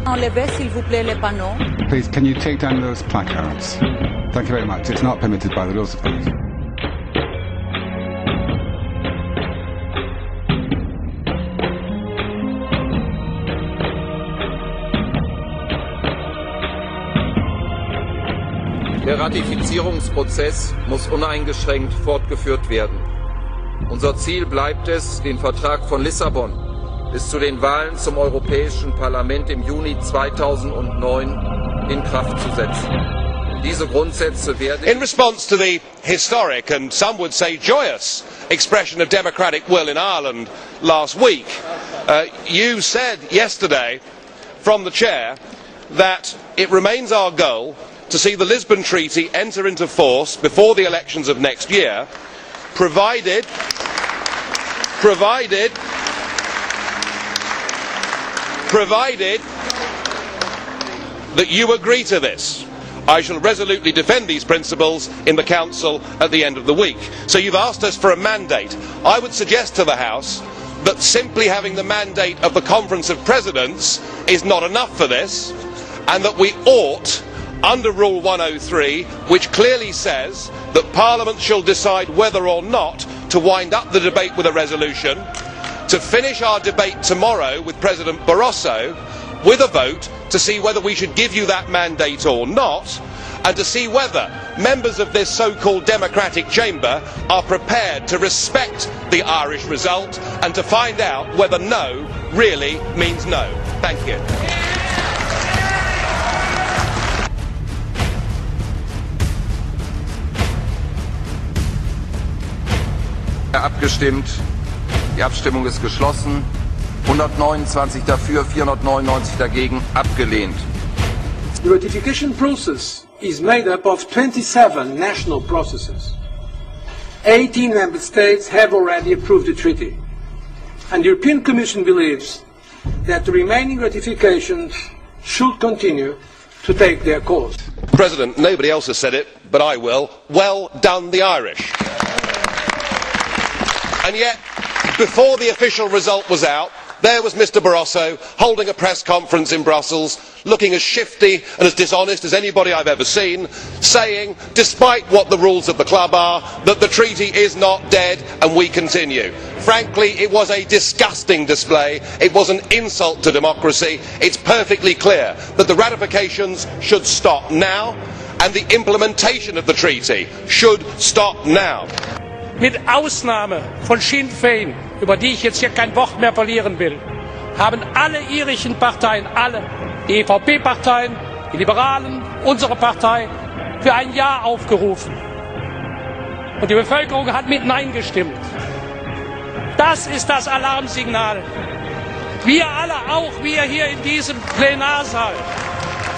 Enlevez, s'il vous plaît, les panneaux. Please, can you take down those placards? Thank you very much. It's not permitted by the rules of parliament. Der Ratifizierungsprozess muss uneingeschränkt fortgeführt werden. Unser Ziel bleibt es, den Vertrag von Lissabon bis zu den Wahlen zum Europäischen Parlament im Juni 2009 in Kraft zu setzen. Diese Grundsätze werden... In response to the historic and some would say joyous expression of democratic will in Ireland last week, you said yesterday from the chair that it remains our goal to see the Lisbon Treaty enter into force before the elections of next year, provided that you agree to this. I shall resolutely defend these principles in the Council at the end of the week. So you've asked us for a mandate. I would suggest to the House that simply having the mandate of the Conference of Presidents is not enough for this, and that we ought, under Rule 103, which clearly says that Parliament shall decide whether or not to wind up the debate with a resolution, to finish our debate tomorrow with President Barroso with a vote to see whether we should give you that mandate or not, and to see whether members of this so-called democratic chamber are prepared to respect the Irish result and to find out whether no really means no. Thank you. Abgestimmt. Die Abstimmung ist geschlossen. 129 dafür, 499 dagegen, abgelehnt. The ratification process is made up of 27 national processes. 18 member states have already approved the treaty. And the European Commission believes that the remaining ratifications should continue to take their course. President, nobody else has said it, but I will. Well done, the Irish. And yet, before the official result was out, there was Mr Barroso holding a press conference in Brussels, looking as shifty and as dishonest as anybody I've ever seen, saying, despite what the rules of the club are, that the treaty is not dead and we continue. Frankly, it was a disgusting display. It was an insult to democracy. It's perfectly clear that the ratifications should stop now and the implementation of the treaty should stop now. Mit Ausnahme von Sinn Féin, über die ich jetzt hier kein Wort mehr verlieren will, haben alle irischen Parteien, alle, die EVP-Parteien, die Liberalen, unsere Partei, für ein Ja aufgerufen. Und die Bevölkerung hat mit Nein gestimmt. Das ist das Alarmsignal. Wir alle, auch wir hier in diesem Plenarsaal,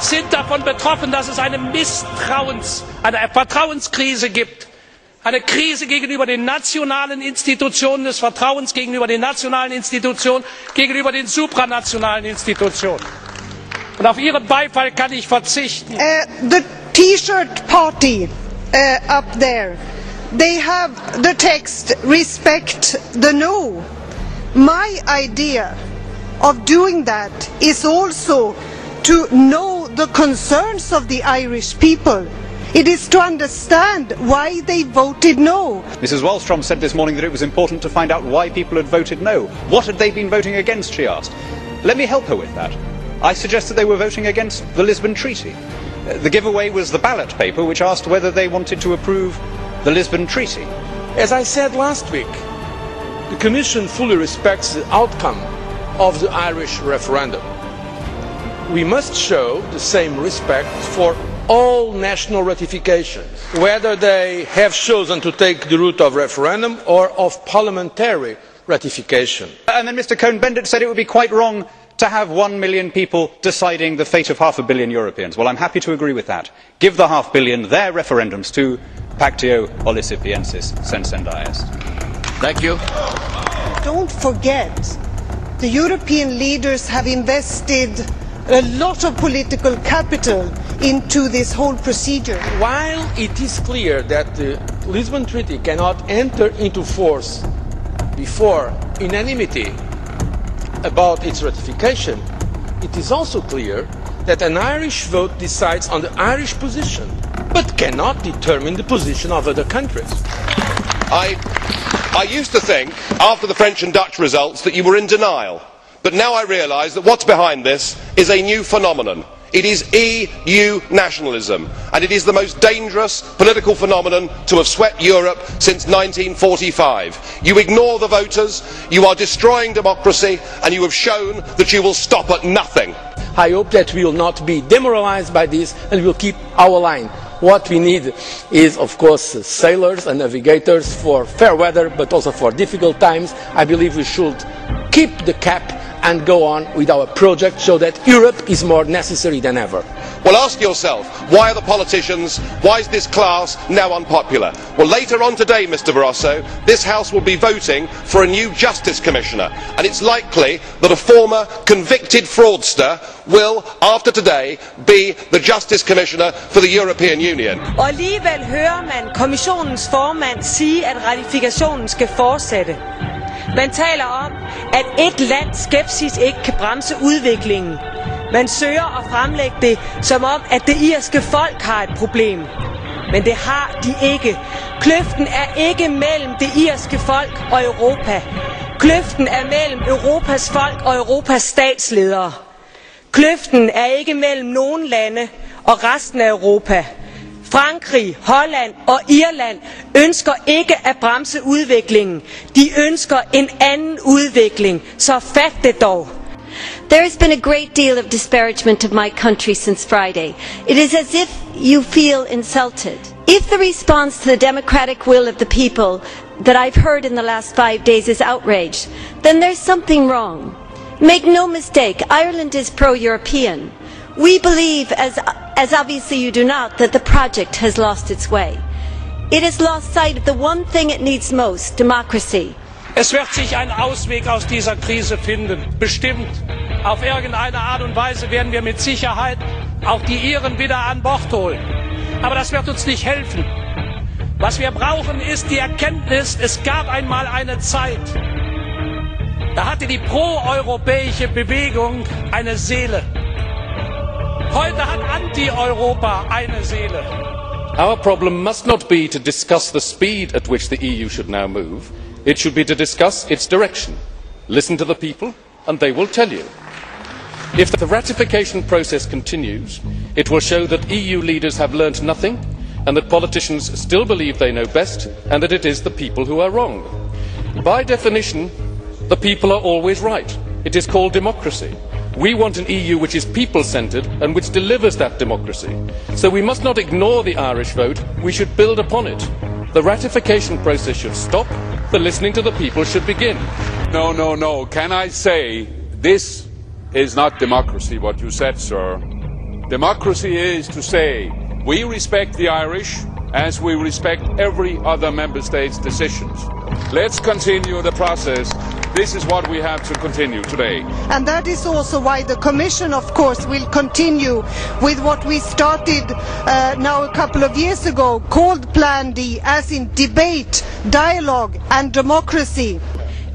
sind davon betroffen, dass es eine Vertrauenskrise gibt. Eine Krise gegenüber den nationalen Institutionen, des Vertrauens gegenüber den nationalen Institutionen, gegenüber den supranationalen Institutionen. Und auf Ihren Beifall kann ich verzichten. The T-shirt party up there, they have the text respect the no. My idea of doing that is also to know the concerns of the Irish people. It is to understand why they voted no. Mrs Wallström said this morning that it was important to find out why people had voted no. What had they been voting against, she asked. Let me help her with that. I suggest that they were voting against the Lisbon Treaty. The giveaway was the ballot paper which asked whether they wanted to approve the Lisbon Treaty. As I said last week, the Commission fully respects the outcome of the Irish referendum. We must show the same respect for all national ratifications, whether they have chosen to take the route of referendum or of parliamentary ratification. And then Mr Cohn-Bendit said it would be quite wrong to have 1 million people deciding the fate of 500 million Europeans. Well, I'm happy to agree with that. Give the 500 million their referendums too. Pactio Olisipiensis Sensendaiest. Thank you. Don't forget, the European leaders have invested a lot of political capital into this whole procedure. While it is clear that the Lisbon Treaty cannot enter into force before unanimity about its ratification, it is also clear that an Irish vote decides on the Irish position, but cannot determine the position of other countries. I used to think, after the French and Dutch results, that you were in denial. But now I realise that what's behind this is a new phenomenon. It is EU nationalism, and it is the most dangerous political phenomenon to have swept Europe since 1945. You ignore the voters, you are destroying democracy, and you have shown that you will stop at nothing. I hope that we will not be demoralised by this and we will keep our line. What we need is, of course, sailors and navigators for fair weather, but also for difficult times. I believe we should keep the cap and go on with our project so that Europe is more necessary than ever. Well, ask yourself, why are the politicians, why is this class now unpopular? Well, later on today, Mr Barroso, this House will be voting for a new Justice Commissioner, and it's likely that a former convicted fraudster will, after today, be the Justice Commissioner for the European Union. Og alligevel hører man kommissionens formand sige, at ratifikationen skal fortsætte. Man taler om, at et lands skepsis ikke kan bremse udviklingen. Man søger at fremlægge det som om, at det irske folk har et problem. Men det har de ikke. Kløften er ikke mellem det irske folk og Europa. Kløften er mellem Europas folk og Europas statsledere. Kløften er ikke mellem nogle lande og resten af Europa. Frankrig, Holland og Irland ønsker ikke at bremse udviklingen. De ønsker en anden udvikling. Så fat det dog. There has been a great deal of disparagement of my country since Friday. It is as if you feel insulted. If the response to the democratic will of the people that I've heard in the last 5 days is outrage, then there's something wrong. Make no mistake, Ireland is pro-European. We believe, as obviously you do not, that the project has lost its way. It has lost sight of the one thing it needs most, democracy. Es wird sich ein Ausweg aus dieser Krise finden, bestimmt. Auf irgendeine Art und Weise werden wir mit Sicherheit auch die Iren wieder an Bord holen. Aber das wird uns nicht helfen. Was wir brauchen, ist die Erkenntnis, es gab einmal eine Zeit, da hatte die proeuropäische Bewegung eine Seele. Heute hat Anti-Europa eine Seele. Our problem must not be to discuss the speed at which the EU should now move. It should be to discuss its direction. Listen to the people, and they will tell you. If the ratification process continues, it will show that EU leaders have learnt nothing, and that politicians still believe they know best, and that it is the people who are wrong. By definition, the people are always right. It is called democracy. We want an EU which is people-centred and which delivers that democracy. So we must not ignore the Irish vote, we should build upon it. The ratification process should stop, the listening to the people should begin. No. Can I say this is not democracy, what you said, sir? Democracy is to say we respect the Irish as we respect every other member state's decisions. Let's continue the process. This is what we have to continue today. And that is also why the Commission, of course, will continue with what we started now a couple of years ago, called Plan D, as in debate, dialogue and democracy.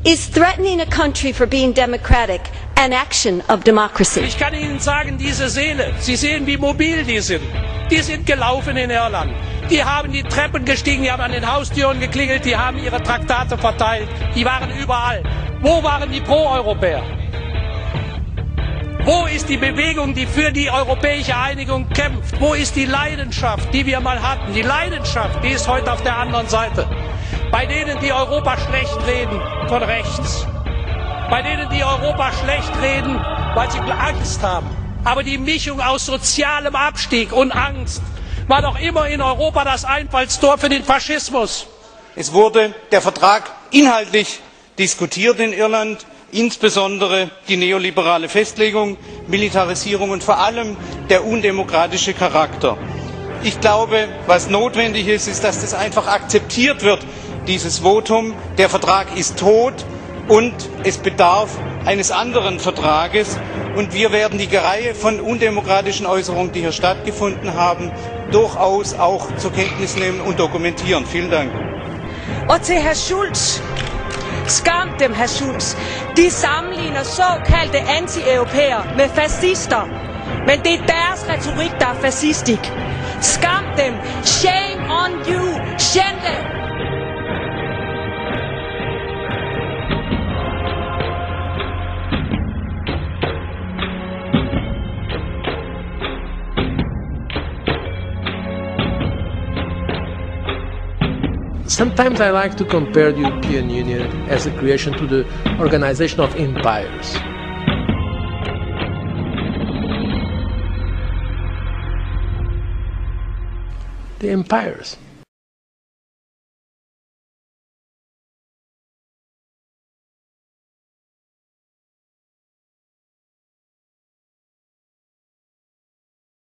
Is threatening a country for being democratic an action of democracy? Ich kann Ihnen sagen, diese Seele, Sie sehen, wie mobil die sind. Die sind gelaufen in Irland. Die haben die Treppen gestiegen, die haben an den Haustüren geklingelt, die haben ihre Traktate verteilt. Die waren überall. Wo waren die Pro-Europäer? Wo ist die Bewegung, die für die europäische Einigung kämpft? Wo ist die Leidenschaft, die wir mal hatten? Die Leidenschaft, die ist heute auf der anderen Seite. Bei denen, die Europa schlecht reden, von rechts. Bei denen, die Europa schlecht reden, weil sie Angst haben. Aber die Mischung aus sozialem Abstieg und Angst war doch immer in Europa das Einfallstor für den Faschismus. Es wurde der Vertrag inhaltlich diskutiert in Irland, insbesondere die neoliberale Festlegung, Militarisierung und vor allem der undemokratische Charakter. Ich glaube, was notwendig ist, ist, dass das einfach akzeptiert wird, dieses Votum. Der Vertrag ist tot und es bedarf eines anderen Vertrages. Und wir werden die Reihe von undemokratischen Äußerungen, die hier stattgefunden haben, durchaus auch zur Kenntnis nehmen und dokumentieren. Vielen Dank. Og til herr Schulz, Skam dem, hr. Schulz. De sammenligner såkaldte anti-europæer med fascister. Men det er deres retorik, der er fascistisk. Skam dem. Shame on you. Schande. Sometimes I like to compare the European Union as a creation to the organization of empires. The empires